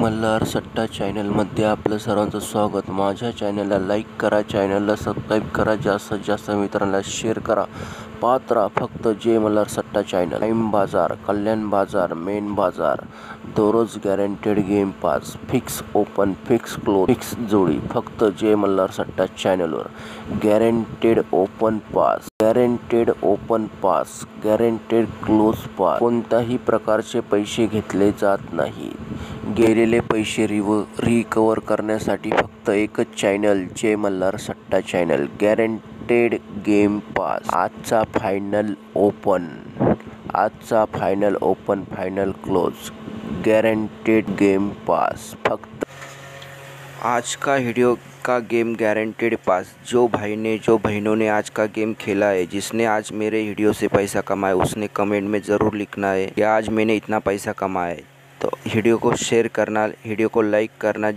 मल्हार सट्टा चॅनलमध्ये आपलं सर्वांचं स्वागत। माझ्या चॅनलला लाईक करा, चॅनलला सबस्क्राईब करा, जास्तीत जास्त मित्रांना शेअर करा। पाहत राहा फक्त जय मल्हार सट्टा चॅनल। टाइम बाजार, कल्याण बाजार, मेन बाजार, दररोज guaranteed game pass, fix open, fix close, fix जोडी, फक्त जय मल्हार सट्टा चॅनलवर। Guaranteed open pass, guaranteed open pass, guaranteed close pass, कोणत्याही प्रकारचे पैसे घेतले जात नाही। गेलेले पैसे रिकवर करण्यासाठी फक्त एकच चॅनल, जय मल्हार सट्टा चॅनल। गॅरंटेड गेम पास, आजचा फायनल ओपन, आजचा final open, final close, guaranteed game pass. फक्त आज का वीडियो का गेम गारंटेड पास। जो बहनों ने आज का गेम खेला है, जिसने आज मेरे वीडियो से पैसा कमाया, उसने कमेंट में ज़रूर लिखना है कि आज मैंने इतना पैसा कमाया है। तो वीडियो को शेयर करना, वीडियो को लाइक करना।